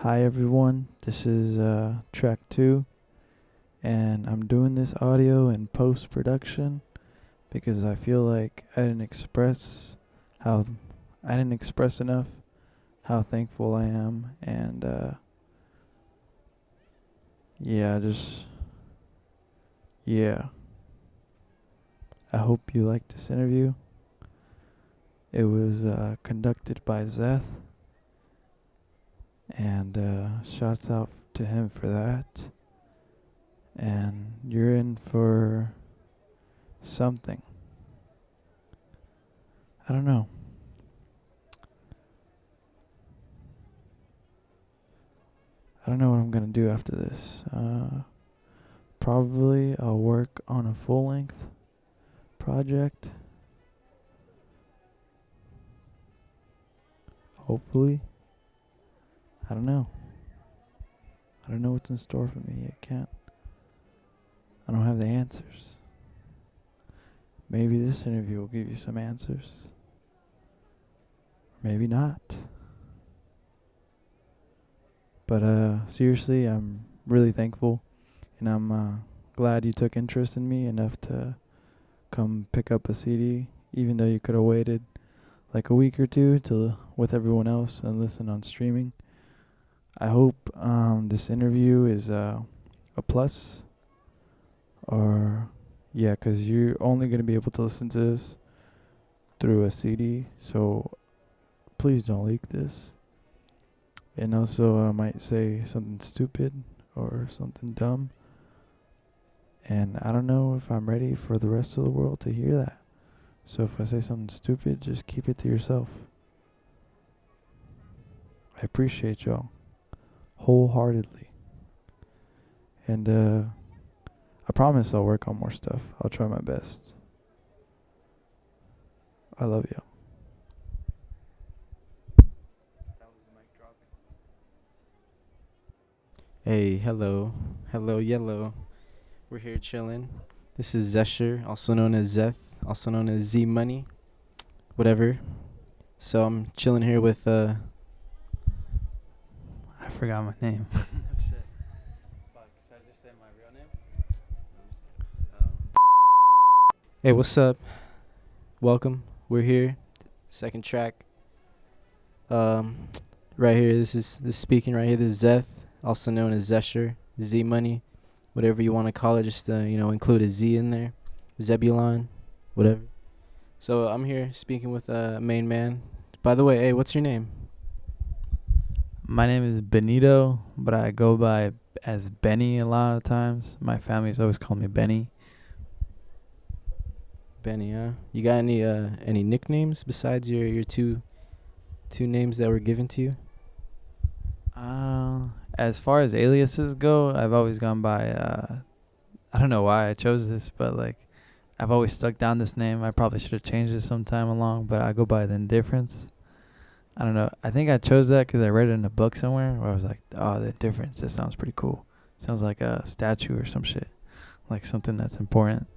Hi everyone, this is track 2, and I'm doing this audio in post-production because I feel like how I didn't express enough how thankful I am, and yeah, just yeah. I hope you liked this interview. It was conducted by Zeth, and shouts out to him for that. And you're in for something. I don't know. I don't know what I'm gonna do after this. Probably I'll work on a full-length project. Hopefully. I don't know. I don't know what's in store for me. I don't have the answers. Maybe this interview will give you some answers. Maybe not. But seriously, I'm really thankful, and I'm glad you took interest in me enough to come pick up a CD, even though you could have waited like a week or two with everyone else and listen on streaming. I hope this interview is a plus, or yeah, 'cause you're only going to be able to listen to this through a CD, so please don't leak this. And also, I might say something stupid or something dumb. And I don't know if I'm ready for the rest of the world to hear that. So if I say something stupid, just keep it to yourself. I appreciate y'all wholeheartedly. And I promise I'll work on more stuff. I'll try my best. I love y'all. Hey, hello. Hello, yellow. We're here chilling. This is Zesher, also known as Zeth, also known as Z Money, whatever. So I'm chilling here with I forgot my name. Shit. Fuck, should I just say my real name? Hey, what's up? Welcome. We're here. Second track. Right here, this is speaking right here. This is Zeth, also known as Zesher, Z Money, whatever you want to call it. Just include a Z in there, Zebulon, whatever. So I'm here speaking with main man. By the way, hey, what's your name? My name is Benito, but I go by as Benny a lot of times. My family's always called me Benny. Benny, huh? You got any nicknames besides your two names that were given to you? As far as aliases go, I've always gone by, I don't know why I chose this, but like, I've always stuck down this name. I probably should have changed it sometime along, but I go by the Indifference. I don't know. I think I chose that because I read it in a book somewhere where I was like, oh, the Indifference. That sounds pretty cool. Sounds like a statue or some shit. Like something that's important.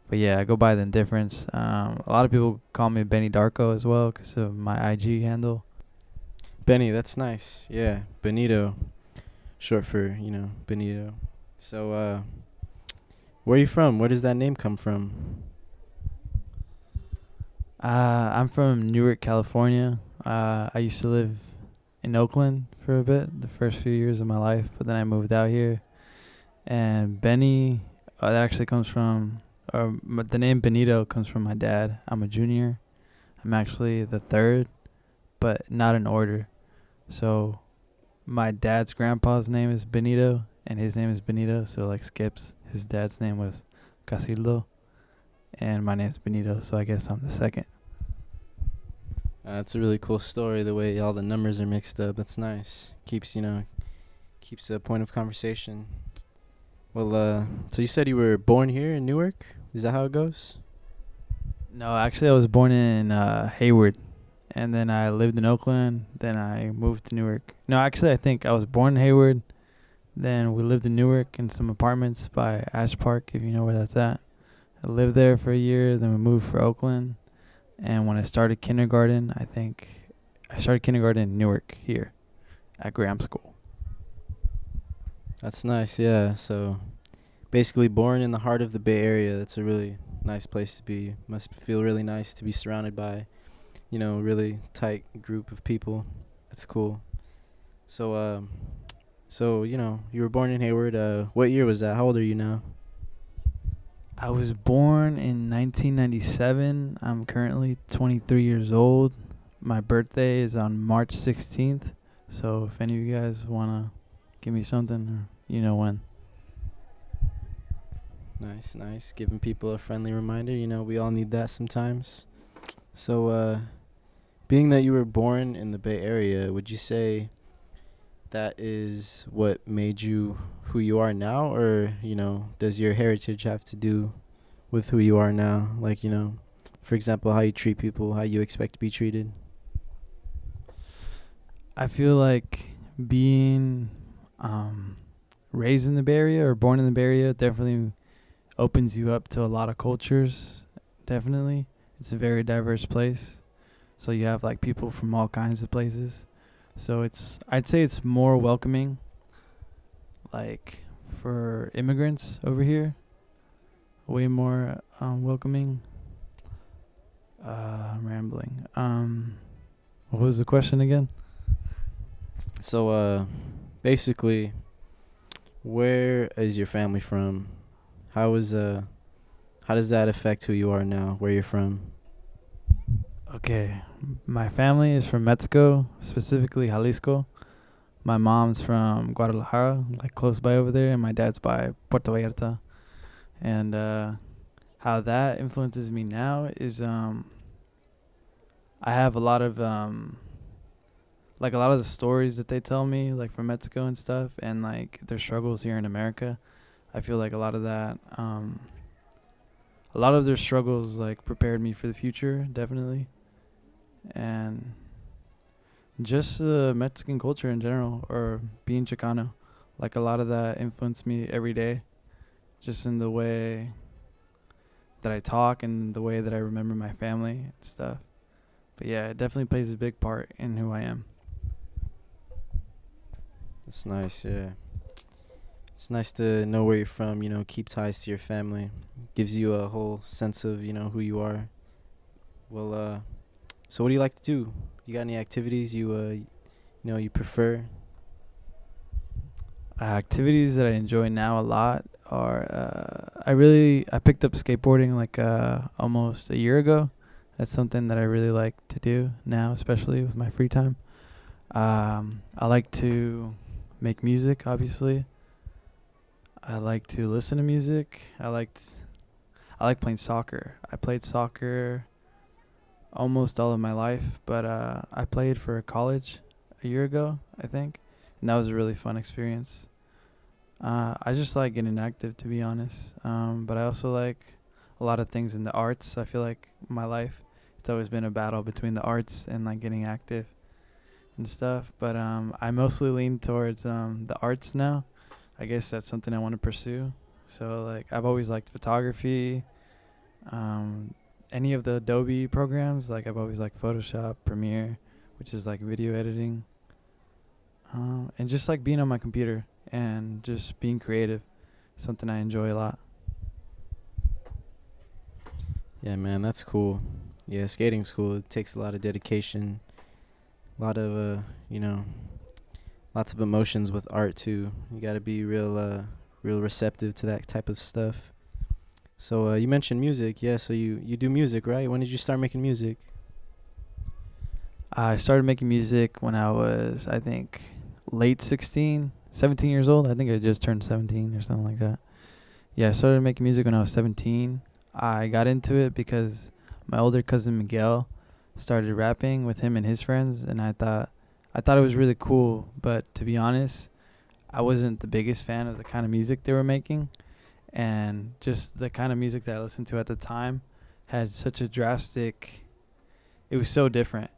But yeah, I go by the Indifference. A lot of people call me Benny Darko as well because of my IG handle. Benny, that's nice. Yeah, Benito, short for Benito. So where are you from? Where does that name come from? I'm from Newark, California. I used to live in Oakland for a bit, the first few years of my life, but then I moved out here. And Benny, that actually comes from, the name Benito comes from my dad. I'm a junior. I'm actually the third, but not in order. So my dad's grandpa's name is Benito, and his name is Benito, so like skips. His dad's name was Casildo, and my name's Benito, so I guess I'm the second. It's a really cool story. The way all the numbers are mixed up. That's nice. Keeps a point of conversation. Well, so you said you were born here in Newark? Is that how it goes? No, actually I was born in Hayward, and then I lived in Oakland, then I moved to Newark. No, actually I think I was born in Hayward, then we lived in Newark in some apartments by Ash Park, if you know where that's at. I lived there for a year, then we moved for Oakland. And when I started kindergarten, I think I started kindergarten in Newark here. at Graham School. That's nice. Yeah. So basically born in the heart of the Bay Area. That's a really nice place to be. Must feel really nice to be surrounded by, really tight group of people. That's cool. So you were born in Hayward. What year was that? How old are you now? I was born in 1997. I'm currently 23 years old. My birthday is on March 16th. So if any of you guys want to give me something, or you know when. Nice. Giving people a friendly reminder. We all need that sometimes. So, being that you were born in the Bay Area, would you say that is what made you who you are now? Or, does your heritage have to do with who you are now? Like, for example, how you treat people, how you expect to be treated? I feel like being raised in the Bay Area or born in the Bay Area definitely opens you up to a lot of cultures. Definitely. It's a very diverse place. So you have like people from all kinds of places. So I'd say it's more welcoming, like for immigrants over here. Way more welcoming. I'm rambling. What was the question again? So, basically, where is your family from? How does that affect who you are now, where you're from? Okay, my family is from Mexico, specifically Jalisco. My mom's from Guadalajara, like close by over there, and my dad's by Puerto Vallarta. And how that influences me now is I have a lot of like a lot of the stories that they tell me, like from Mexico and stuff, and like their struggles here in America. I feel like a lot of that, a lot of their struggles like prepared me for the future, definitely. And just Mexican culture in general, or being Chicano, like a lot of that influenced me every day, just in the way that I talk and the way that I remember my family and stuff. But yeah, it definitely plays a big part in who I am. That's nice, yeah. It's nice to know where you're from, keep ties to your family. Gives you a whole sense of, who you are. Well, so what do you like to do? You got any activities you prefer? Activities that I enjoy now a lot are I picked up skateboarding like almost a year ago. That's something that I really like to do now, especially with my free time. I like to make music, obviously. I like to listen to music. I like playing soccer. I played soccer almost all of my life, but I played for college a year ago, I think, and that was a really fun experience. I just like getting active, to be honest, but I also like a lot of things in the arts. I feel like my life, it's always been a battle between the arts and like getting active and stuff, but I mostly lean towards the arts now. I guess that's something I want to pursue. So like I've always liked photography, any of the Adobe programs. Like I've always liked Photoshop, Premiere, which is like video editing, and just like being on my computer and just being creative, something I enjoy a lot. Yeah, man, that's cool. Yeah, skating's cool. It takes a lot of dedication, a lot of lots of emotions with art too. You got to be real receptive to that type of stuff. So you mentioned music. Yeah, so you do music, right? When did you start making music? I started making music when I was, I think, late 17 years old. I think I just turned 17 or something like that. Yeah, I started making music when I was 17. I got into it because my older cousin Miguel started rapping with him and his friends, and I thought it was really cool. But to be honest, I wasn't the biggest fan of the kind of music they were making, and just the kind of music that I listened to at the time had such a drastic. It was so different,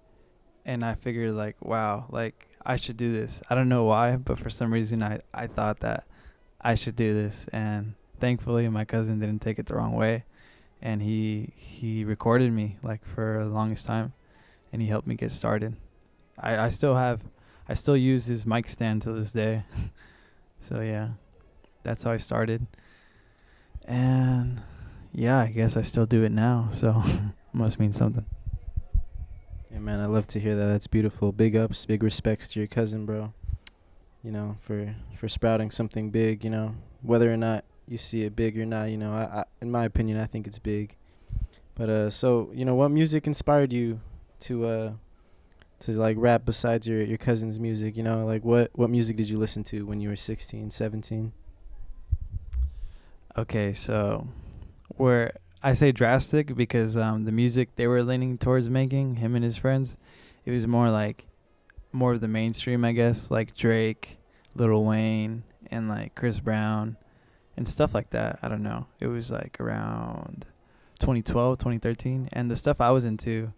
and I figured like, wow, like I should do this. I don't know why, but for some reason I thought that I should do this, and thankfully my cousin didn't take it the wrong way, and he recorded me like for the longest time, and he helped me get started. I still have I still use his mic stand to this day. So yeah, that's how I started. And yeah, I guess I still do it now. So must mean something. Yeah, man, I love to hear that. That's beautiful. Big ups, big respects to your cousin, bro. You know, for sprouting something big. You know, whether or not you see it big or not. You know, I in my opinion, I think it's big. But so you know, what music inspired you to like rap besides your cousin's music? You know, like what music did you listen to when you were 16, 17? Okay, so where I say drastic because the music they were leaning towards making, him and his friends, it was more of the mainstream, I guess, like Drake, Lil Wayne, and like Chris Brown and stuff like that. I don't know. It was like around 2012, 2013, and the stuff I was into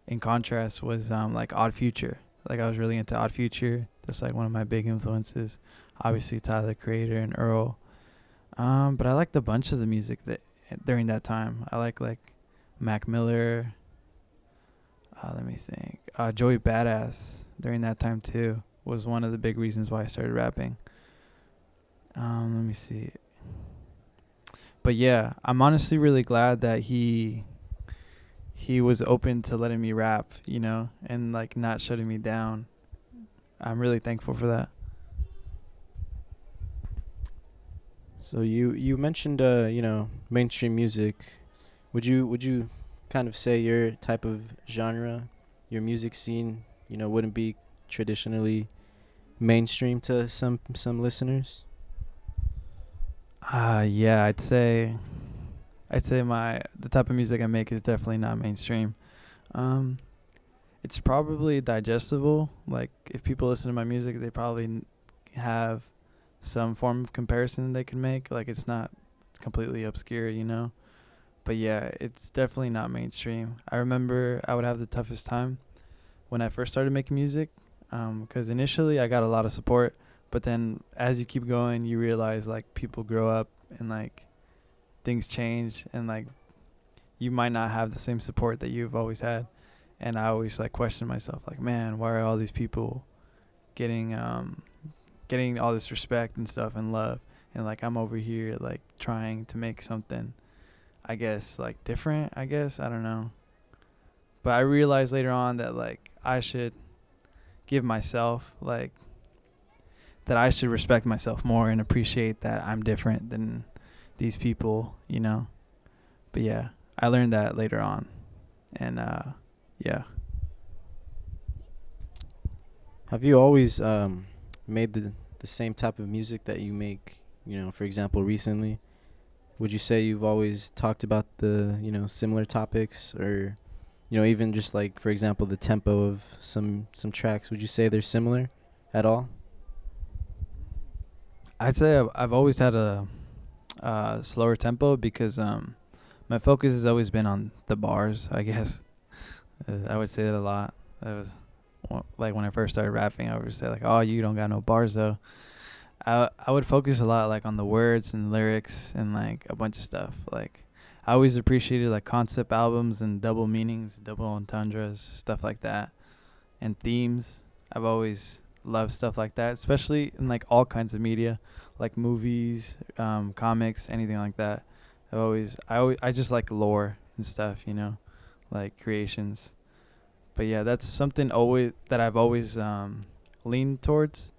in contrast was like Odd Future. Like I was really into Odd Future. That's like one of my big influences. Obviously Tyler the Creator and Earl. But I liked a bunch of the music that during that time. I like Mac Miller. Let me think. Joey Badass during that time too was one of the big reasons why I started rapping. Let me see. But yeah, I'm honestly really glad that he was open to letting me rap, you know, and like not shutting me down. I'm really thankful for that. So you mentioned you know, mainstream music. Would you kind of say your type of genre, your music scene, you know, wouldn't be traditionally mainstream to some listeners? Yeah, I'd say the type of music I make is definitely not mainstream. Um, it's probably digestible. Like if people listen to my music, they probably have some form of comparison they can make. Like it's not completely obscure, you know. But yeah, it's definitely not mainstream. I remember I would have the toughest time when I first started making music, because initially I got a lot of support, but then as you keep going, you realize like people grow up and like things change and like you might not have the same support that you've always had. And I always like question myself, like, man, why are all these people getting getting all this respect and stuff and love, and like I'm over here like trying to make something, I guess like different. I guess I don't know, but I realized later on that like I should give myself like that I should respect myself more and appreciate that I'm different than these people, you know. But yeah, I learned that later on, and yeah. Have you always made the same type of music that you make, you know, for example, recently? Would you say you've always talked about the, you know, similar topics, or you know, even just like for example the tempo of some tracks, would you say they're similar at all? I'd say I've always had a slower tempo because my focus has always been on the bars, I guess. I would say that a lot. That was like when I first started rapping, I would say like, "Oh, you don't got no bars though." I would focus a lot like on the words and lyrics and like a bunch of stuff. Like I always appreciated like concept albums and double meanings, double entendres, stuff like that, and themes. I've always loved stuff like that, especially in like all kinds of media, like movies, comics, anything like that. I just like lore and stuff, you know, like creations. But yeah, that's something always that I've always leaned towards,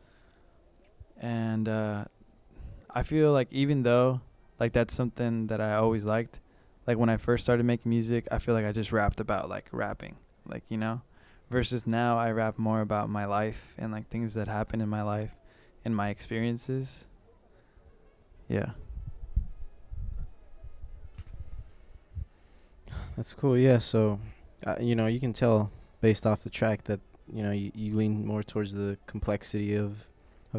and I feel like even though like that's something that I always liked, like when I first started making music, I feel like I just rapped about like rapping, like, you know, versus now I rap more about my life and like things that happen in my life and my experiences. Yeah. That's cool. Yeah. So, you know, you can tell based off the track that, you know, you lean more towards the complexity of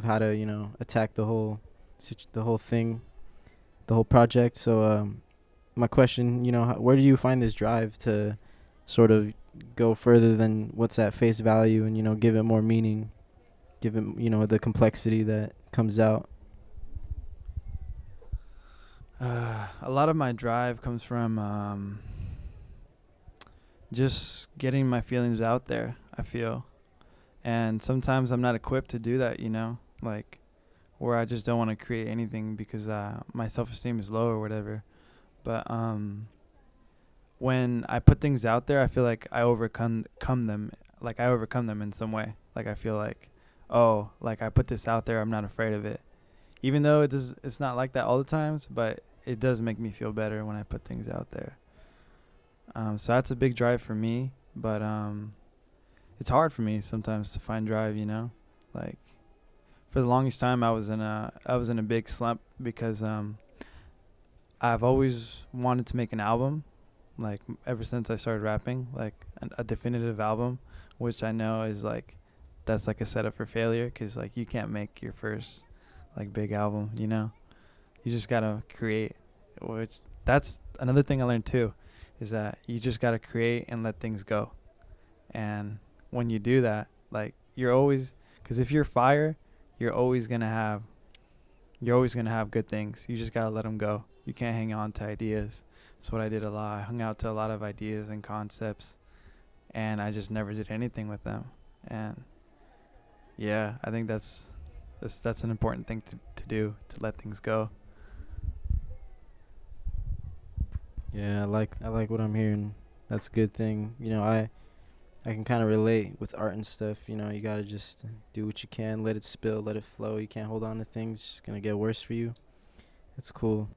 how to, you know, attack the whole the whole thing, the whole project. So my question, you know, where do you find this drive to sort of go further than what's at face value, and, you know, give it more meaning, give it, you know, the complexity that comes out? A lot of my drive comes from just getting my feelings out there, I feel. And sometimes I'm not equipped to do that, you know, like where I just don't want to create anything because my self-esteem is low or whatever. But when I put things out there, I feel like I overcome them. Like I overcome them in some way. Like I feel like, oh, like I put this out there, I'm not afraid of it. Even though it's not like that all the times, but it does make me feel better when I put things out there. So that's a big drive for me, but it's hard for me sometimes to find drive, you know? Like for the longest time I was in a big slump because I've always wanted to make an album, like ever since I started rapping, like a definitive album, which I know is like that's like a setup for failure cuz like you can't make your first like big album, you know? You just got to create, which that's another thing I learned too is that you just got to create and let things go. And when you do that, like you're always, because if you're fire, you're always gonna have good things. You just gotta let them go. You can't hang on to ideas. That's what I did a lot. I hung out to a lot of ideas and concepts, and I just never did anything with them. And yeah, I think that's an important thing to do, to let things go. Yeah, I like what I'm hearing. That's a good thing. You know, I can kind of relate with art and stuff. You know, you gotta just do what you can, let it spill, let it flow. You can't hold on to things; it's just gonna get worse for you. It's cool.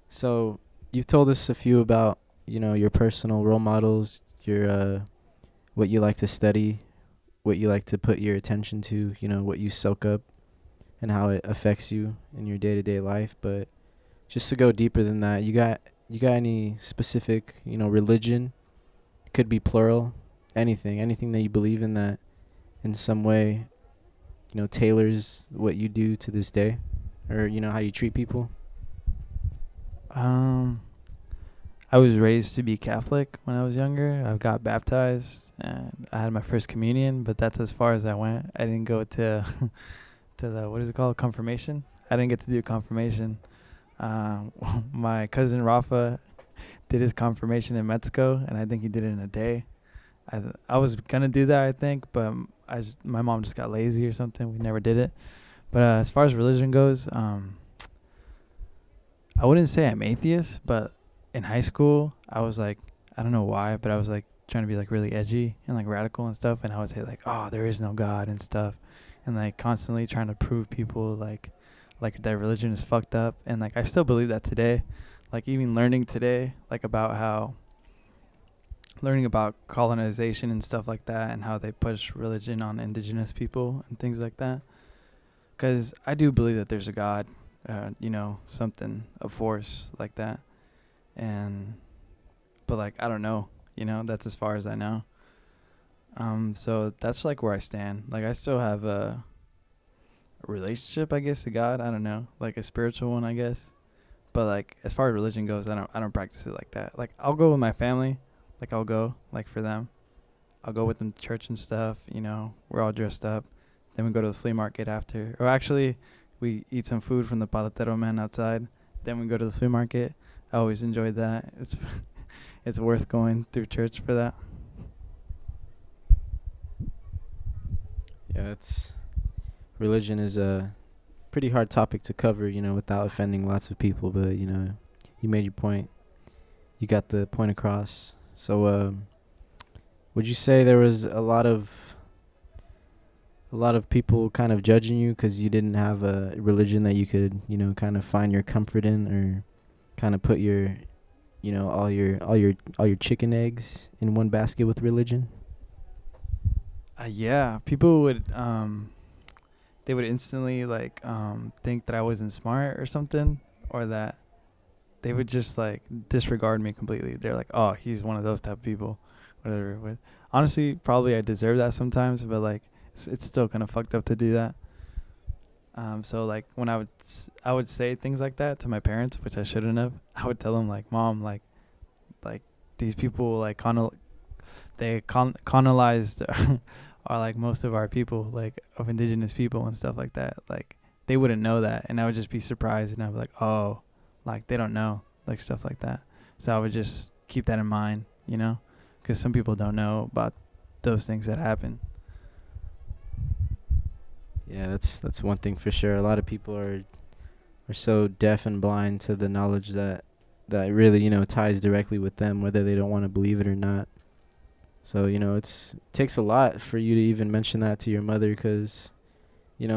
So you've told us a few about, you know, your personal role models, your what you like to study, what you like to put your attention to, you know, what you soak up, and how it affects you in your day-to-day life. But just to go deeper than that, you got any specific, you know, religion? It could be plural, anything that you believe in that in some way, you know, tailors what you do to this day, or you know how you treat people. Um, I was raised to be Catholic when I was younger. I got baptized and I had my first communion, but that's as far as I went. I didn't go to to the, what is it called, confirmation. I didn't get to do confirmation. My cousin Rafa did his confirmation in Mexico, and I think he did it in a day. I was gonna do that, I think, but my mom just got lazy or something. We never did it. But as far as religion goes, I wouldn't say I'm atheist, but in high school, I was like, I don't know why, but I was like trying to be like really edgy and like radical and stuff. And I would say like, oh, there is no God and stuff. And like constantly trying to prove people like that religion is fucked up. And like, I still believe that today. Like even learning today, like learning about colonization and stuff like that and how they push religion on indigenous people and things like that. Because I do believe that there's a God, you know, something, a force like that. But like, I don't know, you know, that's as far as I know. So that's like where I stand. Like I still have a relationship, I guess, to God. I don't know, like a spiritual one, I guess. But like as far as religion goes, I don't practice it like that. Like I'll go with my family, like I'll go like for them. I'll go with them to church and stuff. You know, we're all dressed up. Then we go to the flea market after. Or actually, we eat some food from the paletero man outside. Then we go to the flea market. I always enjoyed that. It's worth going through church for that. Yeah, it's religion is a pretty hard topic to cover, you know, without offending lots of people. But you know, you made your point. You got the point across. So, would you say there was a lot of people kind of judging you because you didn't have a religion that you could, you know, kind of find your comfort in, or kind of put your, you know, all your chicken eggs in one basket with religion? Yeah, people would they would instantly like think that I wasn't smart or something, or that they would just like disregard me completely. They're like, "Oh, he's one of those type of people," whatever. But honestly, probably I deserve that sometimes, but like it's still kind of fucked up to do that. So like when I would say things like that to my parents, which I shouldn't have. I would tell them like, "Mom, like these people like colonized are like most of our people, like of indigenous people and stuff like that. Like they wouldn't know that, and I would just be surprised, and I'd be like, oh, like they don't know, like stuff like that. So I would just keep that in mind, you know, because some people don't know about those things that happen. Yeah, that's one thing for sure. A lot of people are so deaf and blind to the knowledge that really, ties directly with them, whether they don't want to believe it or not. So, it takes a lot for you to even mention that to your mother, because,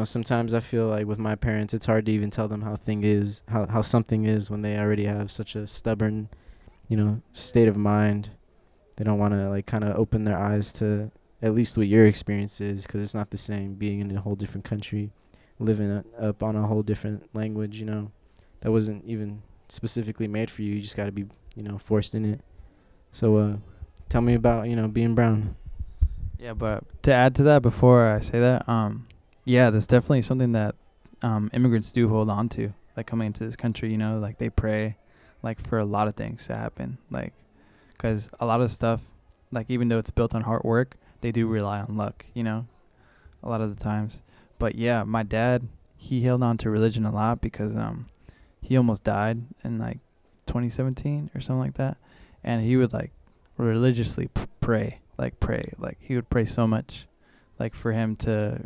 sometimes I feel like with my parents, it's hard to even tell them how something is when they already have such a stubborn, state of mind. They don't want to, like, kind of open their eyes to at least what your experience is, because it's not the same being in a whole different country, living up on a whole different language, that wasn't even specifically made for you. You just got to be, forced in it. So, tell me about, being brown. Yeah, but to add to that, before I say that, yeah, that's definitely something that immigrants do hold on to, like coming into this country. Like they pray, like for a lot of things to happen, like because a lot of stuff, like even though it's built on hard work, they do rely on luck. A lot of the times. But yeah, my dad, he held on to religion a lot because he almost died in like 2017 or something like that, and he would like religiously pray, like he would pray so much, like for him to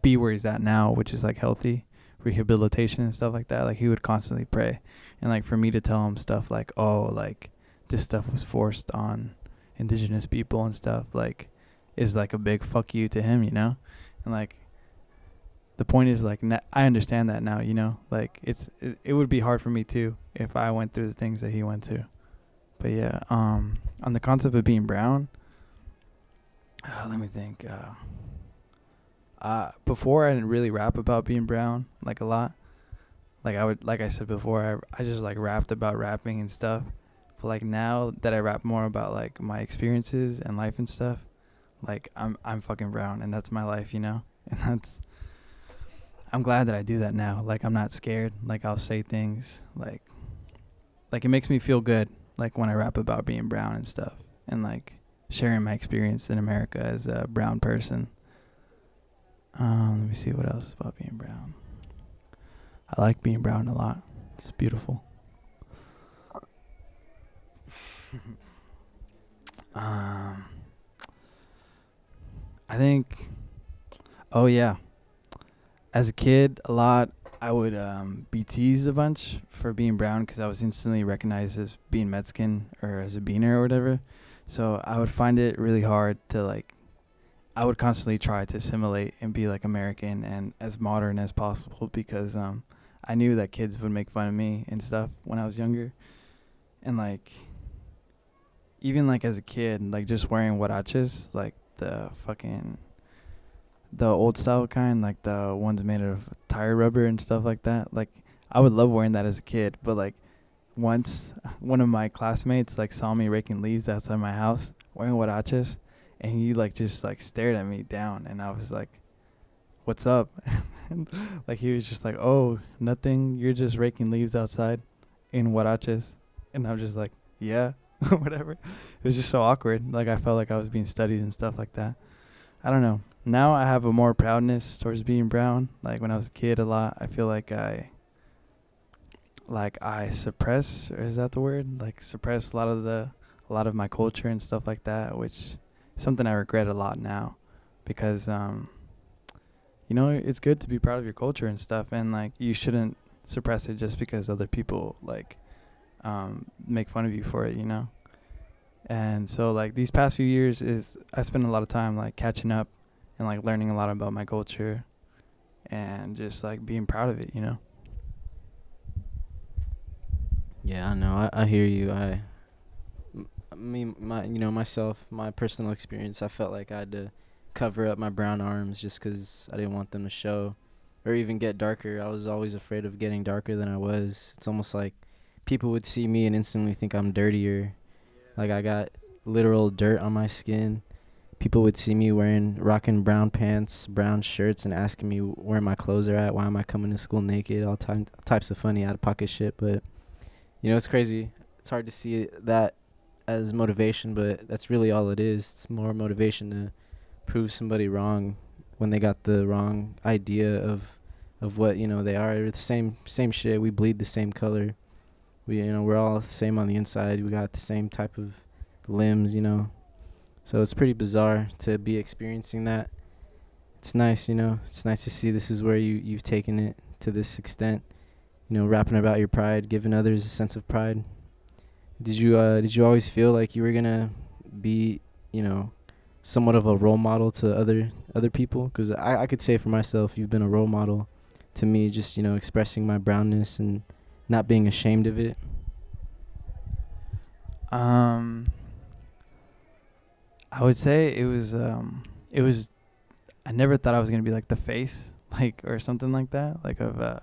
be where he's at now, which is like healthy rehabilitation and stuff like that. Like he would constantly pray, and like for me to tell him stuff like, oh, like this stuff was forced on indigenous people and stuff, like is like a big fuck you to him, and like the point is like I understand that now, like it would be hard for me too if I went through the things that he went through. But yeah, on the concept of being brown, let me think. Before I didn't really rap about being brown like a lot. Like I said before, I just like rapped about rapping and stuff. But like now that I rap more about like my experiences and life and stuff, like I'm fucking brown and that's my life, and I'm glad that I do that now. Like I'm not scared. Like I'll say things like it makes me feel good, like when I rap about being brown and stuff, and like sharing my experience in America as a brown person. Let me see what else about being brown. I like being brown a lot. It's beautiful. I think, oh yeah, as a kid, a lot I would be teased a bunch for being brown because I was instantly recognized as being Mexican or as a beaner or whatever. So I would find it really hard to like, I would constantly try to assimilate and be like American and as modern as possible because I knew that kids would make fun of me and stuff when I was younger. And like, even like as a kid, like just wearing huaraches, like the old style kind, like the ones made of tire rubber and stuff like that. Like I would love wearing that as a kid, but like once one of my classmates like saw me raking leaves outside my house wearing huaraches, and he like just like stared at me down, and I was like, "What's up?" Like he was just like, "Oh, nothing. You're just raking leaves outside in huaraches," and I'm just like, "Yeah." Whatever. It was just so awkward. Like I felt like I was being studied and stuff like that. I don't know. Now I have a more proudness towards being brown. Like when I was a kid a lot, I feel like I suppress, or is that the word? Like suppress a lot of my culture and stuff like that, which is something I regret a lot now because it's good to be proud of your culture and stuff, and like you shouldn't suppress it just because other people like make fun of you for it, And so like these past few years I spent a lot of time like catching up and like learning a lot about my culture and just like being proud of it, Yeah, I know. I hear you. Myself, my personal experience, I felt like I had to cover up my brown arms just 'cause I didn't want them to show or even get darker. I was always afraid of getting darker than I was. It's almost like people would see me and instantly think I'm dirtier. Like I got literal dirt on my skin. People would see me rocking brown pants, brown shirts, and asking me where my clothes are at. Why am I coming to school naked? All types of funny, out of pocket shit. But it's crazy. It's hard to see that as motivation, but that's really all it is. It's more motivation to prove somebody wrong when they got the wrong idea of what they are. We're the same shit. We bleed the same color. We're all the same on the inside. We got the same type of limbs. So it's pretty bizarre to be experiencing that. it's nice, It's nice to see this is where you've taken it to this extent. Rapping about your pride, giving others a sense of pride. Did you always feel like you were gonna be, somewhat of a role model to other people? Because I could say for myself, you've been a role model to me, just expressing my brownness and not being ashamed of it. I would say it was I never thought I was gonna be like the face, like, or something like that, like, of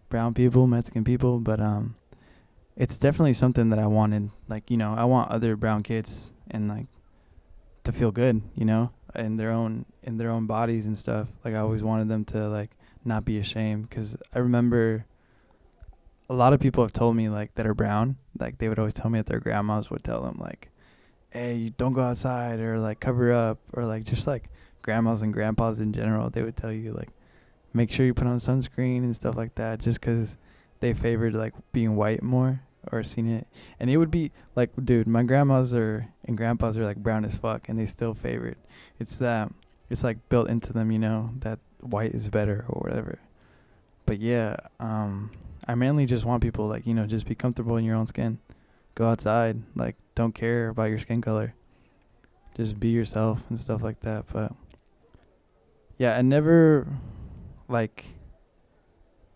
brown people, Mexican people, but it's definitely something that I wanted. Like, I want other brown kids and, like, to feel good, in their own bodies and stuff. Like, I always wanted them to, like, not be ashamed, because I remember a lot of people have told me, like, that are brown, like, they would always tell me that their grandmas would tell them, like, hey, you don't go outside, or, like, cover up, or, like, just, like, grandmas and grandpas in general, they would tell you, like, make sure you put on sunscreen and stuff like that, just because they favored, like, being white more, or seen it. And it would be like, dude, my grandmas and grandpas are, like, brown as fuck, and they still favored. It's like built into them, that white is better or whatever. But yeah, I mainly just want people, like, just be comfortable in your own skin. Go outside, like, don't care about your skin color. Just be yourself and stuff like that. But yeah, I never, like,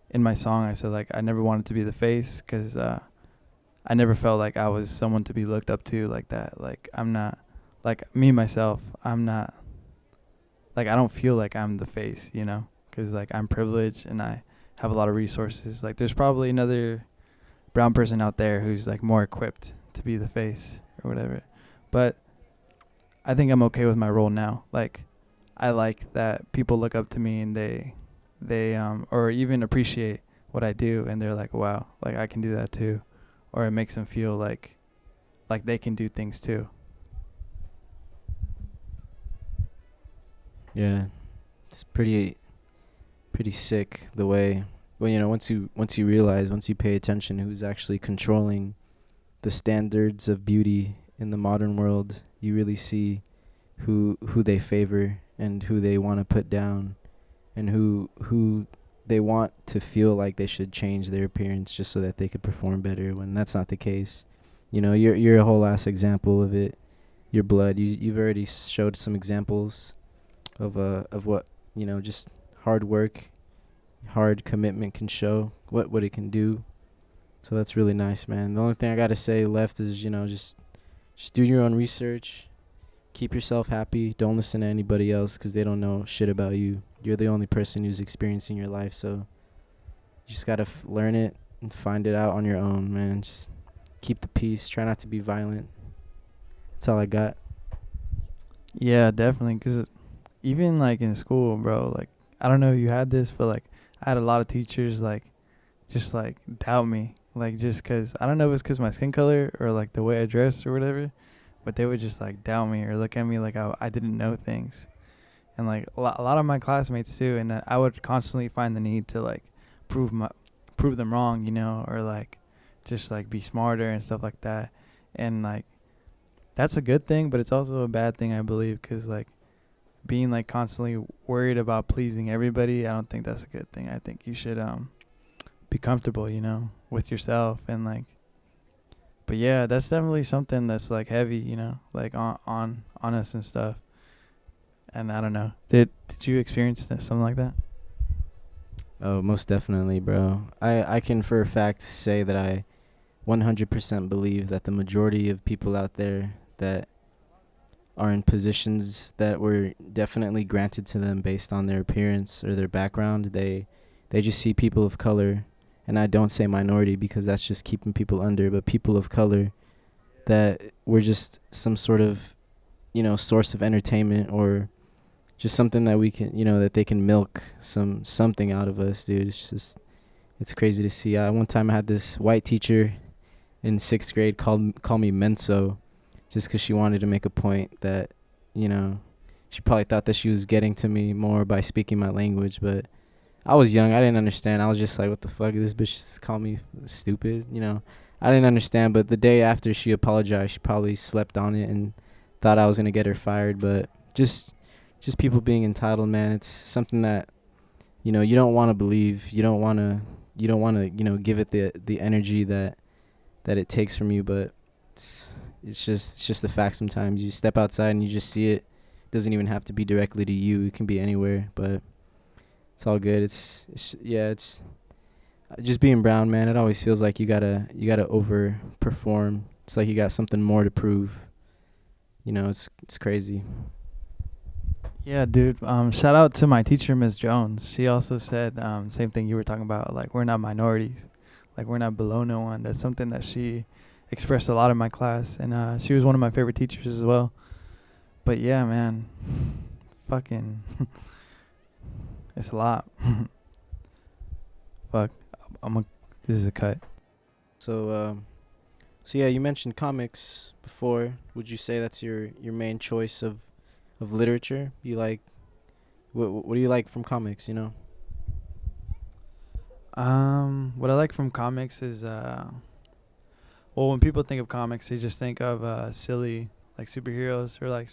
in my song I said, like, I never wanted to be the face, because I never felt like I was someone to be looked up to like that. Like, I'm not, like, me myself, I'm not, like, I don't feel like I'm the face, because, like, I'm privileged and I have a lot of resources. Like, there's probably another brown person out there who's, like, more equipped to be the face or whatever. But I think I'm okay with my role now. Like, I like that people look up to me and they or even appreciate what I do, and they're like, wow, like, I can do that too. Or it makes them feel like they can do things too. Yeah, it's pretty sick the way, well, once you realize, once you pay attention who's actually controlling the standards of beauty in the modern world, you really see who they favor and who they want to put down, and who they want to feel like they should change their appearance just so that they could perform better, when that's not the case. You're a whole ass example of it. Your blood, you've already showed some examples of what, just hard work, hard commitment can show, what it can do. So that's really nice, man. The only thing I got to say left is, just do your own research. Keep yourself happy. Don't listen to anybody else, because they don't know shit about you. You're the only person who's experiencing your life, so you just got to learn it and find it out on your own, man. Just keep the peace. Try not to be violent. That's all I got. Yeah, definitely, because even, like, in school, bro, like, I don't know if you had this, but, like, I had a lot of teachers, like, just, like, doubt me, like, just because, I don't know if it's because my skin color or, like, the way I dress or whatever, but they would just, like, doubt me or look at me like I didn't know things. And, like, a lot of my classmates too, and I would constantly find the need to, like, prove them wrong, or, like, just, like, be smarter and stuff like that. And, like, that's a good thing, but it's also a bad thing, I believe, because, like, being, like, constantly worried about pleasing everybody, I don't think that's a good thing. I think you should be comfortable, with yourself, and, like, but yeah, that's definitely something that's, like, heavy, like, on us and stuff. And I don't know. Did you experience something like that? Oh, most definitely, bro. I can for a fact say that I 100% believe that the majority of people out there that are in positions that were definitely granted to them based on their appearance or their background, they just see people of color, and I don't say minority because that's just keeping people under, but people of color that were just some sort of, source of entertainment, or just something that we can, that they can milk something out of us, dude. It's crazy to see. One time I had this white teacher in 6th grade call me Menso, just because she wanted to make a point that, she probably thought that she was getting to me more by speaking my language, but I was young. I didn't understand. I was just like, what the fuck? This bitch just called me stupid, I didn't understand, but the day after she apologized, she probably slept on it and thought I was going to get her fired, but just just people being entitled, man. It's something that, you don't want to believe. You don't want to give it the energy that it takes from you, but it's just the fact. Sometimes you step outside and you just see it. Doesn't even have to be directly to you. It can be anywhere, but it's all good. It's just being brown, man. It always feels like you gotta overperform. It's like you got something more to prove. It's crazy. Yeah, dude. Shout out to my teacher, Miss Jones. She also said same thing you were talking about. Like, we're not minorities. Like, we're not below no one. That's something that she expressed a lot in my class, and she was one of my favorite teachers as well. But yeah, man, fucking, it's a lot. Fuck, this is a cut. So yeah, you mentioned comics before. Would you say that's your main choice of literature? You like what do you like from comics? What I like from comics is well, when people think of comics, they just think of silly like superheroes or like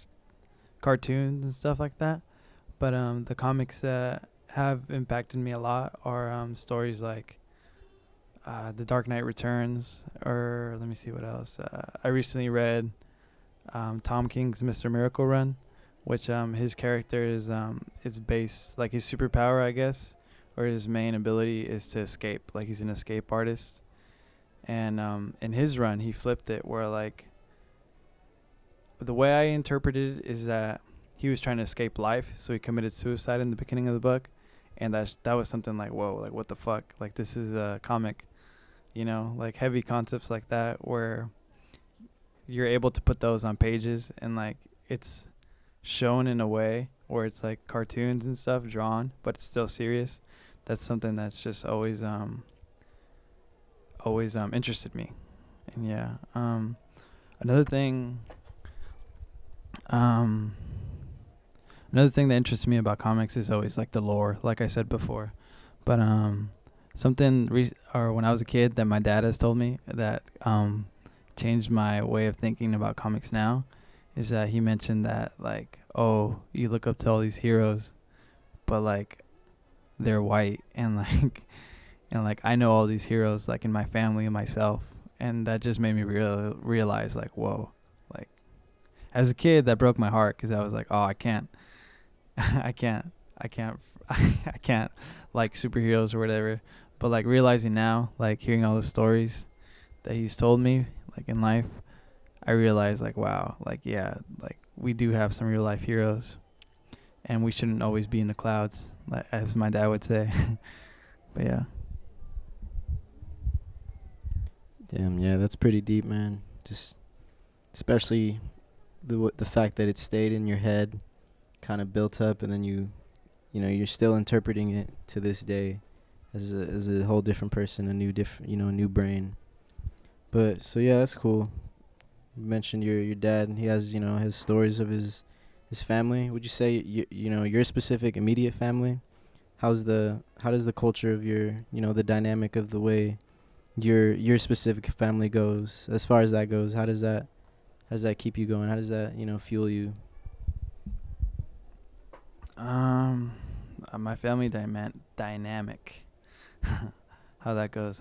cartoons and stuff like that. But the comics that have impacted me a lot are stories like The Dark Knight Returns, or let me see what else. I recently read Tom King's Mr. Miracle Run, which his character is based, like, his superpower, I guess, or his main ability is to escape. Like, he's an escape artist, and in his run he flipped it where, like, the way I interpreted it is that he was trying to escape life, so he committed suicide in the beginning of the book, and that was something like, whoa, like, what the fuck, like, this is a comic, like heavy concepts like that where you're able to put those on pages, and like it's shown in a way where it's like cartoons and stuff drawn, but it's still serious. That's something that's just always interested me. And yeah, another thing that interests me about comics is always like the lore, like I said before. But or when I was a kid that my dad has told me that changed my way of thinking about comics now is that he mentioned that, like, oh, you look up to all these heroes, but like they're white, and like I know all these heroes like in my family and myself, and that just made me realize, like, whoa, like, as a kid that broke my heart, because I was like, oh, I can't I can't like superheroes or whatever. But like realizing now, like hearing all the stories that he's told me, like in life, I realized, like, wow, like, yeah, like we do have some real life heroes, and we shouldn't always be in the clouds, like, as my dad would say. But yeah. Damn, yeah, that's pretty deep, man. Just especially the fact that it stayed in your head, kind of built up, and then you're still interpreting it to this day as a whole different person, a new brain. But so yeah, that's cool. You mentioned your dad, and he has his stories of his family. Would you say your specific immediate family? How does the culture of the dynamic of the way your specific family goes, as far as that goes? How does that keep you going? How does that fuel you? My family dynamic, how that goes.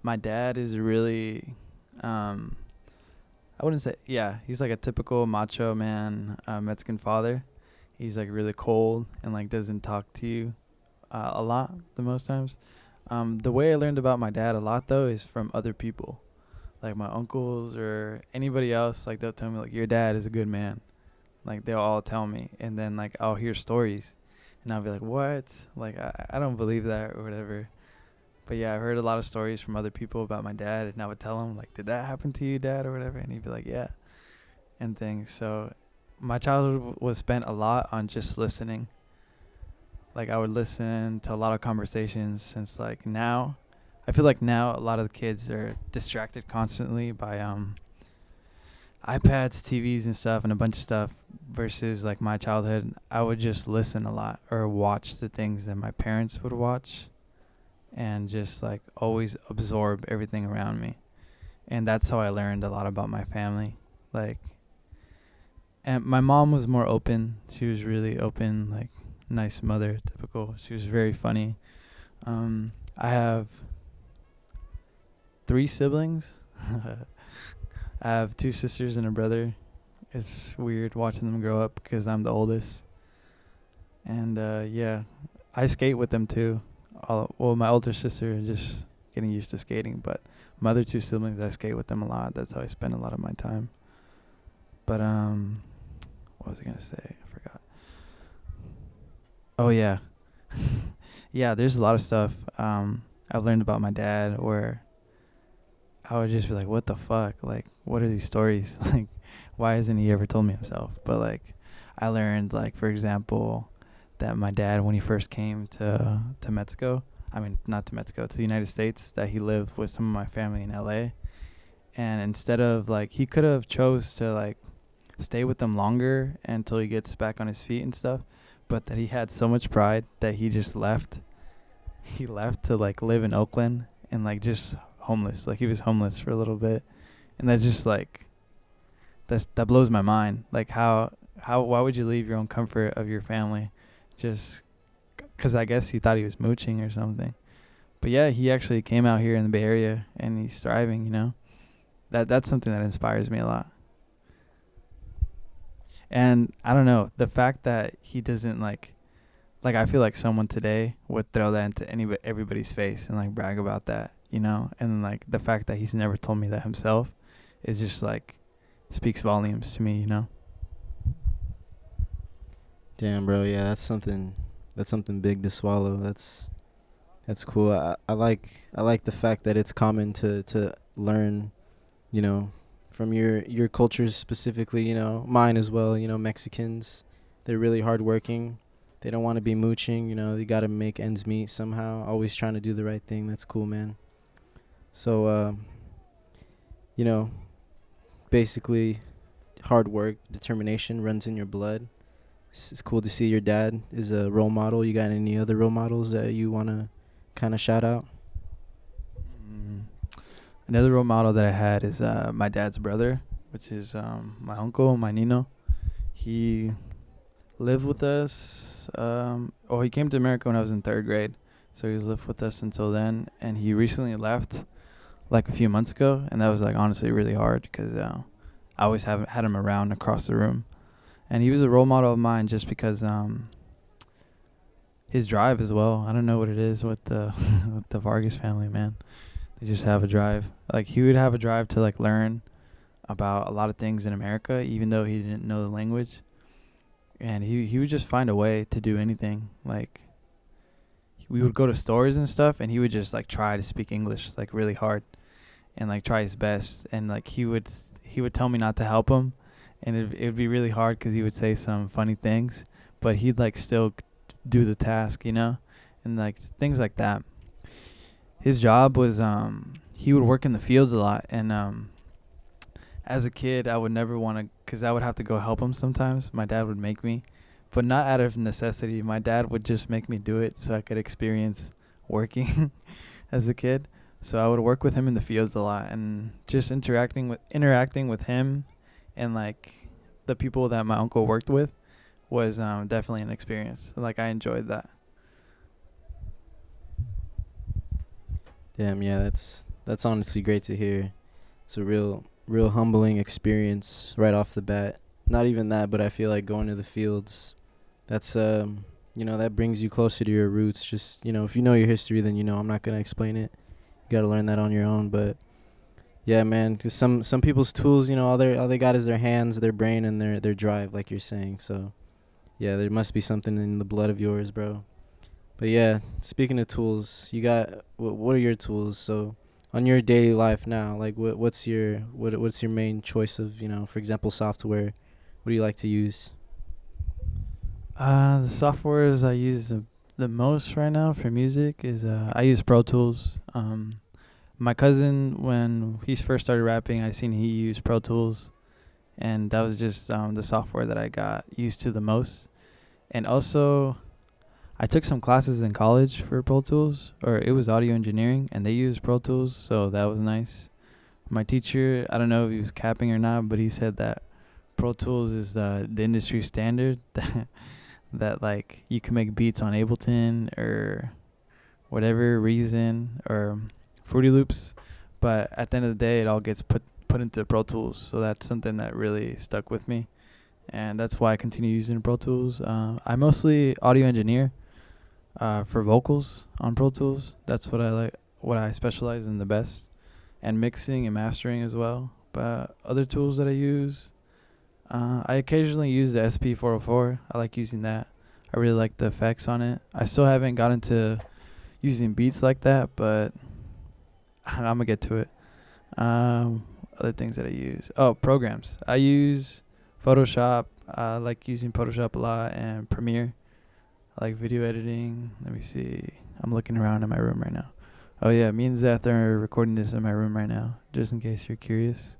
My dad is really, I wouldn't say, yeah, he's like a typical macho man, Mexican father. He's like really cold and like doesn't talk to you a lot the most times. The way I learned about my dad a lot though is from other people, like my uncles or anybody else. Like, they'll tell me, like, your dad is a good man. Like, they'll all tell me, and then like I'll hear stories, and I'll be like, what? Like, I don't believe that or whatever. But yeah, I heard a lot of stories from other people about my dad, and I would tell him, like, did that happen to you, Dad, or whatever? And he'd be like, yeah, and things. So my childhood was spent a lot on just listening. Like, I would listen to a lot of conversations, since like now, I feel like now a lot of the kids are distracted constantly by iPads, TVs, and stuff, and a bunch of stuff, versus like my childhood, I would just listen a lot or watch the things that my parents would watch, and just like always absorb everything around me. And that's how I learned a lot about my family. Like, And my mom was more open. She was really open, like nice mother, typical. She was very funny. I have 3 siblings. I have 2 sisters and a brother. It's weird watching them grow up because I'm the oldest. And yeah, I skate with them too. Well, my older sister is just getting used to skating, but my other 2 siblings, I skate with them a lot. That's how I spend a lot of my time. But what was I gonna say? I forgot. Oh yeah, yeah. There's a lot of stuff I've learned about my dad where I would just be like, "What the fuck? Like, what are these stories? Like, why hasn't he ever told me himself?" But like, I learned, like, for example, that my dad, when he first came to Mexico, I mean not to Mexico, to the United States, that he lived with some of my family in LA. And instead of, like, he could have chose to like stay with them longer until he gets back on his feet and stuff, but that he had so much pride that he just left. He left to like live in Oakland and like just homeless. Like he was homeless for a little bit, and that's just like that blows my mind. Like how why would you leave your own comfort of your family just because I guess he thought he was mooching or something. But yeah, he actually came out here in the Bay Area and he's thriving, you know. That's something that inspires me a lot. And I don't know, the fact that he doesn't like I feel like someone today would throw that into everybody's face and like brag about that, you know? And like the fact that he's never told me that himself is just like speaks volumes to me, you know? Damn, bro. Yeah, that's something big to swallow. That's cool. I like the fact that it's common to learn, you know, from your cultures specifically, you know, mine as well, you know, Mexicans, they're really hardworking. They don't want to be mooching, you know, they got to make ends meet somehow, always trying to do the right thing. That's cool, man. So, you know, basically hard work, determination runs in your blood. It's cool to see your dad is a role model. You got any other role models that you want to kind of shout out? Another role model that I had is my dad's brother, which is my uncle, my Nino. He lived with us. He came to America when I was in 3rd grade, so he's lived with us until then. And he recently left, like a few months ago, and that was like honestly really hard because I always had him around across the room, and he was a role model of mine just because his drive as well. I don't know what it is with the with the Vargas family, man. They just have a drive. Like he would have a drive to like learn about a lot of things in America, even though he didn't know the language. And he would just find a way to do anything. Like we would go to stores and stuff, and he would just like try to speak English like really hard, and like try his best. And like he would tell me not to help him, and it would be really hard because he would say some funny things, but he'd like still do the task, you know, and like things like that. His job was he would work in the fields a lot, and as a kid I would never want to, because I would have to go help him sometimes. My dad would make me, but not out of necessity. My dad would just make me do it so I could experience working as a kid. So I would work with him in the fields a lot, and just interacting with him and like the people that my uncle worked with was definitely an experience. Like I enjoyed that. Damn, yeah, that's honestly great to hear. It's a real humbling experience right off the bat. Not even that, but I feel like going to the fields, that's you know, that brings you closer to your roots. Just, you know, if you know your history, then you know I'm not going to explain it. You got to learn that on your own, but yeah, man, 'cause some people's tools, you know, all they got is their hands, their brain, and their drive, like you're saying. So, yeah, there must be something in the blood of yours, bro. But yeah, speaking of tools, you got what are your tools? So, on your daily life now, like what's your main choice of, you know, for example, software? What do you like to use? The softwares I use the most right now for music is I use Pro Tools. My cousin, when he first started rapping, I seen he used Pro Tools, and that was just the software that I got used to the most. And also, I took some classes in college for Pro Tools, or it was audio engineering, and they used Pro Tools, so that was nice. My teacher, I don't know if he was capping or not, but he said that Pro Tools is the industry standard that like you can make beats on Ableton or whatever Reason or Fruity Loops, but at the end of the day, it all gets put into Pro Tools. So that's something that really stuck with me, and that's why I continue using Pro Tools. I mostly audio engineer for vocals on Pro Tools. That's what I like, what I specialize in the best, and mixing and mastering as well. But other tools that I use, I occasionally use the SP404. I like using that. I really like the effects on it. I still haven't gotten to using beats like that, but I'm gonna get to it. Other things that I use. Oh, programs. I use Photoshop. I like using Photoshop a lot, and Premiere. I like video editing. Let me see. I'm looking around in my room right now. Oh yeah, me and Zeth are recording this in my room right now, just in case you're curious.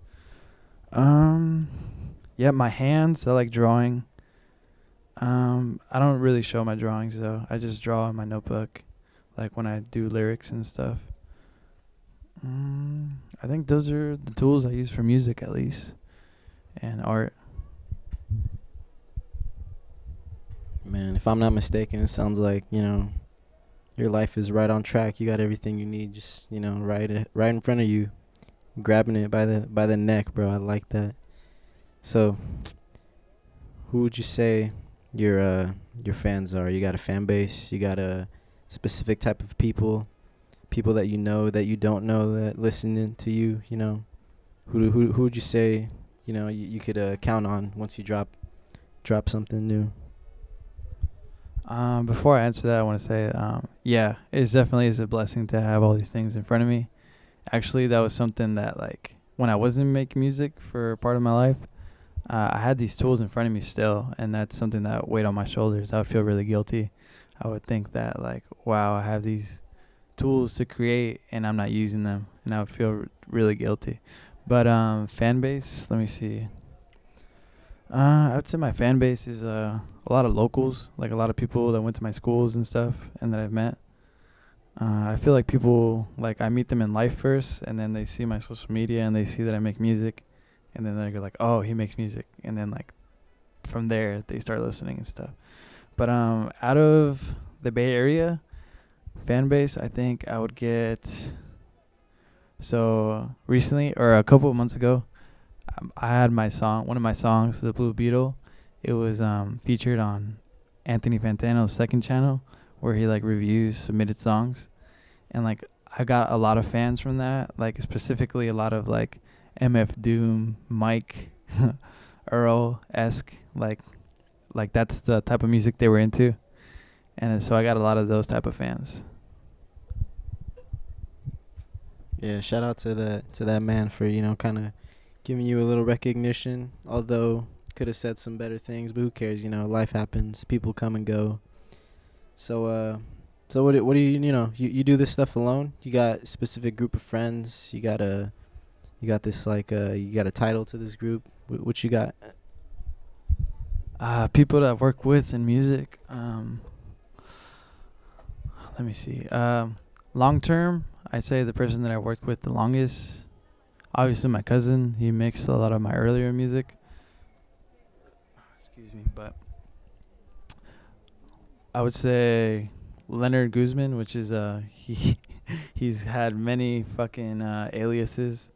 Yeah, my hands. I like drawing. I don't really show my drawings though. I just draw in my notebook, like when I do lyrics and stuff. I think those are the tools I use for music, at least, and art. Man, if I'm not mistaken, it sounds like, your life is right on track. You got everything you need, just, right in front of you, grabbing it by the neck, bro. I like that. So, who would you say your fans are? You got a fan base? You got a specific type of people that you know that you don't know that listening to you? Who would you say you could count on once you drop something new? Before I answer that, I want to say, yeah, it definitely is a blessing to have all these things in front of me. Actually, that was something that, like, when I wasn't making music for part of my life, I had these tools in front of me still, and that's something that weighed on my shoulders. I would feel really guilty. I would think that, like, wow, I have these tools to create, and I'm not using them, and I would feel really guilty. But fan base, let me see. I would say my fan base is a lot of locals, like a lot of people that went to my schools and stuff, and that I've met. I feel like people, like, I meet them in life first, and then they see my social media, and they see that I make music, and then they're like, oh, he makes music, and then, like, from there, they start listening and stuff. But out of the Bay Area fan base, I think I would get, so recently, or a couple of months ago, I had one of my songs, The Blue Beetle. It was featured on Anthony Fantano's second channel, where he, like, reviews submitted songs. And, like, I got a lot of fans from that, like, specifically a lot of, like, MF Doom, Mike, Earl-esque, like that's the type of music they were into. And so I got a lot of those type of fans. Yeah, shout out to that man for, kind of giving you a little recognition, although could have said some better things, but who cares? Life happens, people come and go. So what do you do this stuff alone? You got a specific group of friends? You got this, like, you got a title to this group? What you got? People that I've worked with in music. Let me see. Long term, I say the person that I worked with the longest, obviously my cousin. He mixed a lot of my earlier music. Excuse me, but I would say Leonard Guzman, which is he's had many fucking aliases.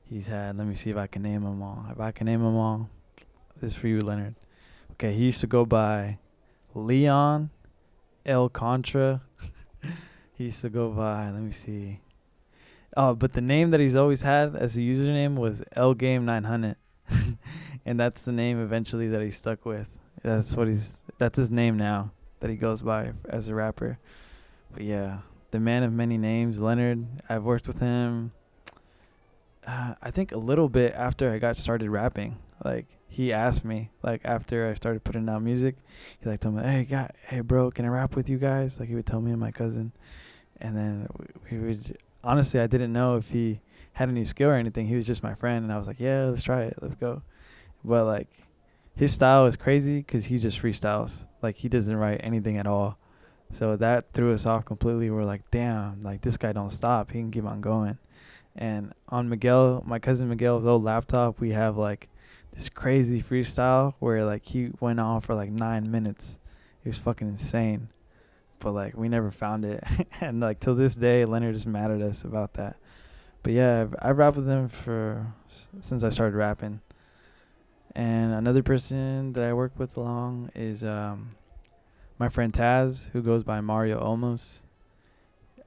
He's had, let me see if I can name them all. If I can name them all, this is for you, Leonard. Okay, he used to go by Leon El Contra. He used to go by, let me see. Oh, but the name that he's always had as a username was El Game 900. And that's the name eventually that he stuck with. That's his name now that he goes by as a rapper. But yeah, the man of many names, Leonard. I've worked with him, I think a little bit after I got started rapping. Like, he asked me, like, after I started putting out music, he, like, told me, hey bro, can I rap with you guys? Like, he would tell me and my cousin. And then we would, honestly, I didn't know if he had any skill or anything. He was just my friend, and I was like, yeah, let's try it, let's go. But, like, his style is crazy because he just freestyles. Like, he doesn't write anything at all. So that threw us off completely. We're like, damn, like, this guy don't stop. He can keep on going. And on my cousin Miguel's old laptop, we have, like, this crazy freestyle where like he went on for like 9 minutes. It was fucking insane. But like we never found it, and like till this day, Leonard is mad at us about that. But yeah, I've rapped with him since I started rapping. And another person that I work with along is my friend Taz, who goes by Mario Olmos.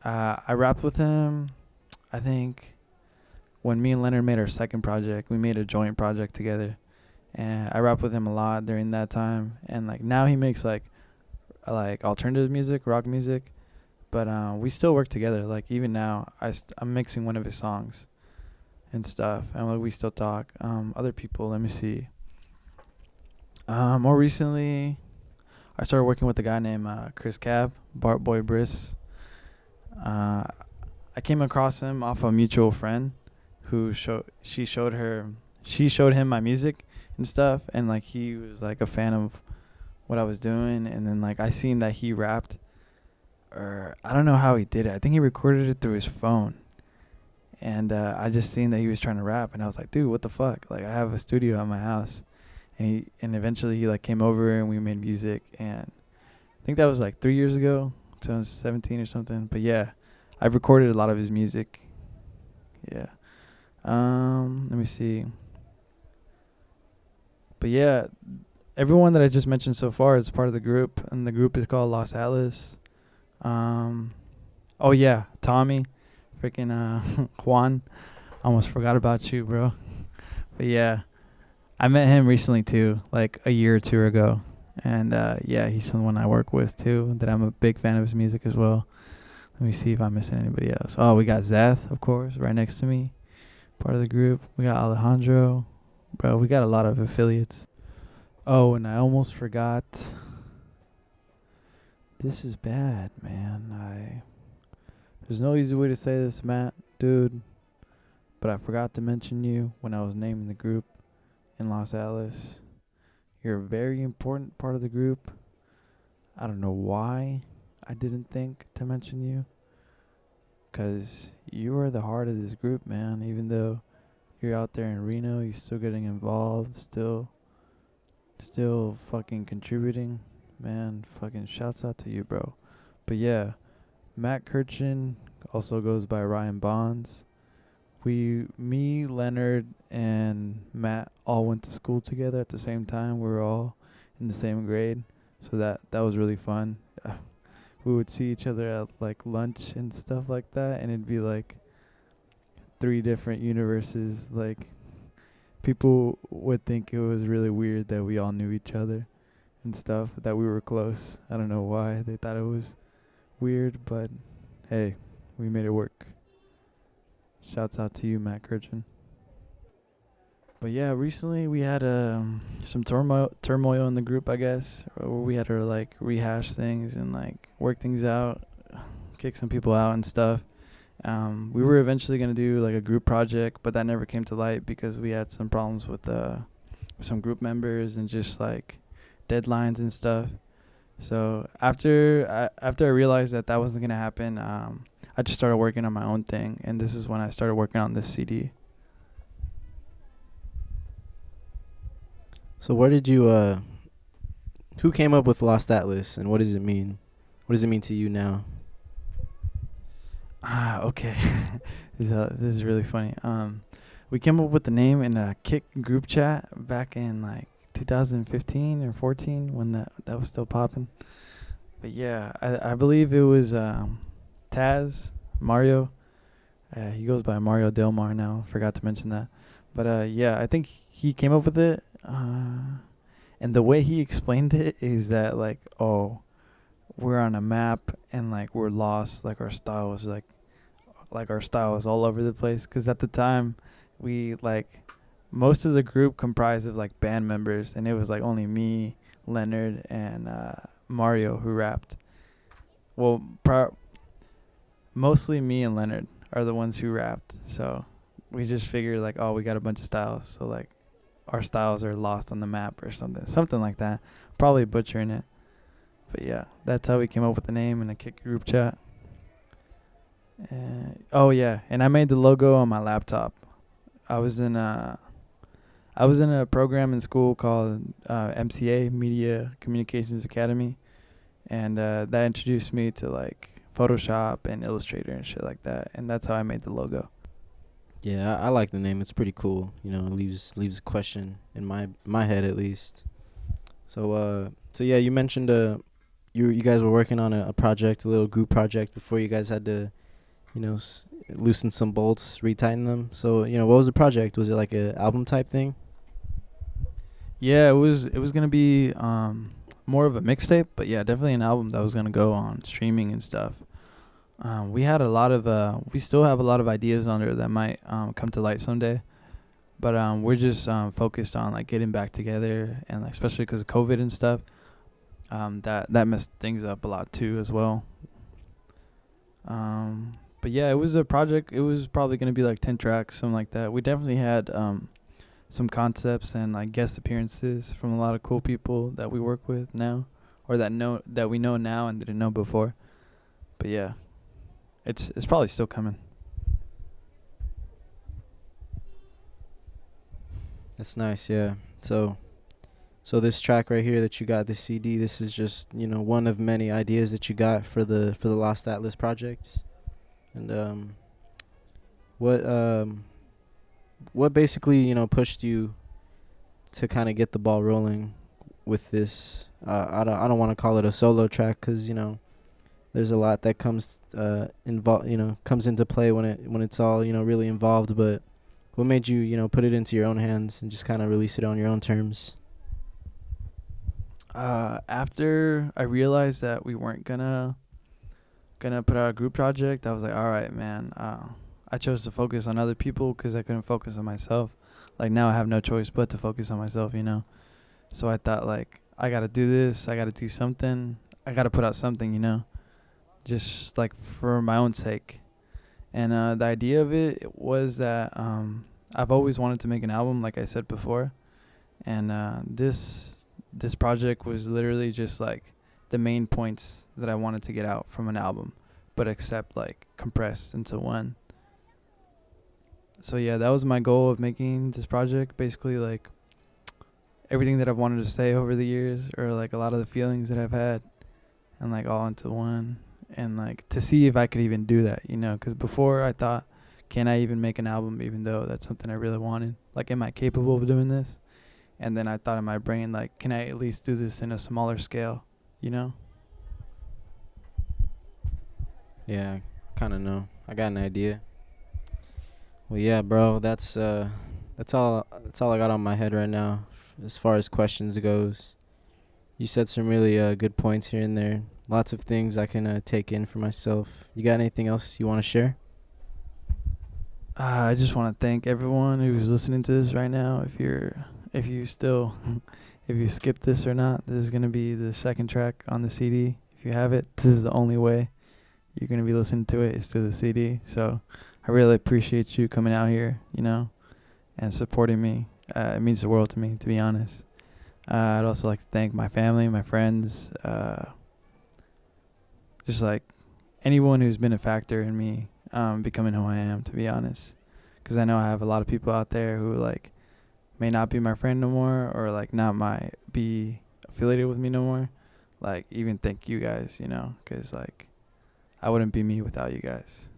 I rapped with him, I think, when me and Leonard made our second project. We made a joint project together, and I rapped with him a lot during that time. And like now he makes like alternative music, rock music, but we still work together. Like even now, I'm mixing one of his songs and stuff, and like we still talk. Other people, let me see. More recently, I started working with a guy named Chris Cab, Bart Boy Briss. I came across him off a mutual friend who she showed him my music and stuff, and like he was like a fan of what I was doing, and then like I seen that he rapped, or I don't know how he did it. I think he recorded it through his phone, and I just seen that he was trying to rap, and I was like, dude, what the fuck? Like I have a studio at my house, and eventually he like came over and we made music, and I think that was like 3 years ago, 2017 or something. But yeah, I've recorded a lot of his music. Yeah. Let me see. But yeah, everyone that I just mentioned so far is part of the group, and the group is called Los Atlas. Oh yeah, Tommy, freaking Juan. Almost forgot about you, bro. But yeah, I met him recently too, like a year or two ago, and yeah, he's someone I work with too. That I'm a big fan of his music as well. Let me see if I'm missing anybody else. Oh, we got Zeth, of course, right next to me, part of the group. We got Alejandro, bro. We got a lot of affiliates. Oh, and I almost forgot. This is bad, man. There's no easy way to say this, Matt, dude. But I forgot to mention you when I was naming the group in Los Angeles. You're a very important part of the group. I don't know why I didn't think to mention you. 'Cause you are the heart of this group, man. Even though you're out there in Reno, you're still getting involved, still fucking contributing. Man, fucking shouts out to you, bro. But yeah, Matt Kirchin also goes by Ryan Bonds. Me, Leonard, and Matt all went to school together at the same time. We were all in the same grade, so that was really fun. We would see each other at like lunch and stuff like that, and it'd be like 3 different universes. Like people would think it was really weird that we all knew each other and stuff, that we were close. I don't know why they thought it was weird, but hey, we made it work. Shouts out to you, Matt Kirchin. But yeah, recently we had some turmoil in the group, I guess, where we had to like rehash things and like work things out, kick some people out and stuff. We were eventually gonna do like a group project, but that never came to light because we had some problems with some group members and just like deadlines and stuff. So after I realized that wasn't gonna happen, I just started working on my own thing, and this is when I started working on this CD. So where did you who came up with Lost Atlas, and what does it mean? What does it mean to you now? Okay. This is really funny. We came up with the name in a Kick group chat back in like 2015 or 14 when that was still popping. But yeah, I believe it was Taz, Mario. He goes by Mario Delmar now. Forgot to mention that. But yeah, I think he came up with it. And the way he explained it is that like, oh, we're on a map and like we're lost. Like our style was like our style was all over the place. 'Cause at the time, we like most of the group comprised of like band members, and it was like only me, Leonard, and Mario who rapped. Well, mostly me and Leonard are the ones who rapped. So we just figured like, oh, we got a bunch of styles, so like our styles are lost on the map or something like that. Probably butchering it, but yeah, that's how we came up with the name in a Kick group chat. Oh yeah, and I made the logo on my laptop. I was in I was in a program in school called MCA, Media Communications Academy, and that introduced me to like Photoshop and Illustrator and shit like that, and that's how I made the logo. Yeah, I like the name. It's pretty cool. You know, it leaves a question in my head at least. So yeah, you mentioned you guys were working on a project, a little group project before you guys had to, loosen some bolts, retighten them. So, what was the project? Was it like a album type thing? Yeah, it was gonna be more of a mixtape, but yeah, definitely an album that was gonna go on streaming and stuff. We still have a lot of ideas on there that might come to light someday, but we're just focused on like getting back together, and like especially because of COVID and stuff, that messed things up a lot too as well. But yeah, it was a project. It was probably gonna be like 10 tracks, something like that. We definitely had some concepts and like guest appearances from a lot of cool people that we work with now, or that we know now and didn't know before. But yeah, it's probably still coming. That's nice, yeah. So this track right here that you got, this CD, this is just, one of many ideas that you got for the Lost Atlas project. And what what basically, pushed you to kind of get the ball rolling with this? I don't want to call it a solo track, cuz there's a lot that comes into play when it's all, really involved, but what made you, put it into your own hands and just kind of release it on your own terms? After I realized that we weren't gonna put out a group project, I was like, all right, man. I chose to focus on other people because I couldn't focus on myself. Like now, I have no choice but to focus on myself, you know. So I thought like I gotta do this. I gotta do something. I gotta put out something, you know, just like for my own sake. And the idea of it was that I've always wanted to make an album, like I said before, and this project was literally just like the main points that I wanted to get out from an album, but except like compressed into one. So yeah, that was my goal of making this project. Basically, like everything that I've wanted to say over the years, or like a lot of the feelings that I've had, and like all into one, and like to see if I could even do that, you know? Because before I thought, can I even make an album, even though that's something I really wanted? Like, am I capable of doing this? And then I thought in my brain, like, can I at least do this in a smaller scale, you know? Yeah, kind of know. I got an idea. Well, yeah, bro, that's all I got on my head right now as far as questions goes. You said some really good points here and there. Lots of things I can take in for myself. You got anything else you want to share? I just want to thank everyone who's listening to this right now. If you still, if you skipped this or not, this is gonna be the second track on the CD. If you have it, this is the only way you're gonna be listening to it is through the CD. So I really appreciate you coming out here, you know, and supporting me. It means the world to me, to be honest. I'd also like to thank my family, my friends, just like anyone who's been a factor in me becoming who I am, to be honest. Because I know I have a lot of people out there who like may not be my friend no more, or like not my be affiliated with me no more. Like even thank you guys, you know, because like I wouldn't be me without you guys.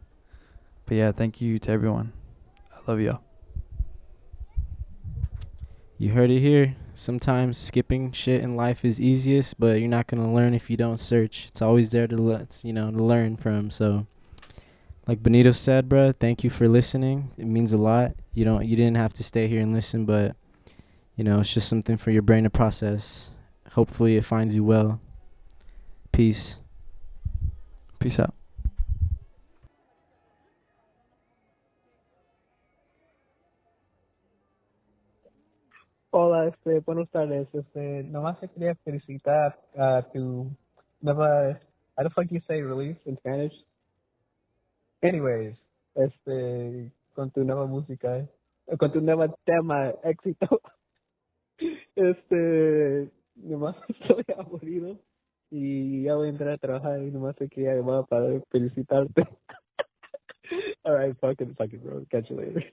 But yeah, thank you to everyone. I love y'all. You heard it here. Sometimes skipping shit in life is easiest, but you're not gonna learn if you don't search. It's always there to learn from. So, like Benito said, bruh, thank you for listening. It means a lot. You didn't have to stay here and listen, but it's just something for your brain to process. Hopefully, it finds you well. Peace. Peace out. Hola, buenas tardes. Nomás te quería felicitar a tu nueva, how the fuck you say release in Spanish? Anyways, con tu nueva música, con tu nuevo tema, éxito. Nomás estoy aburrido y ya voy a entrar a trabajar y nomás te quería llamar para felicitarte. Alright, fucking, bro. Catch you later.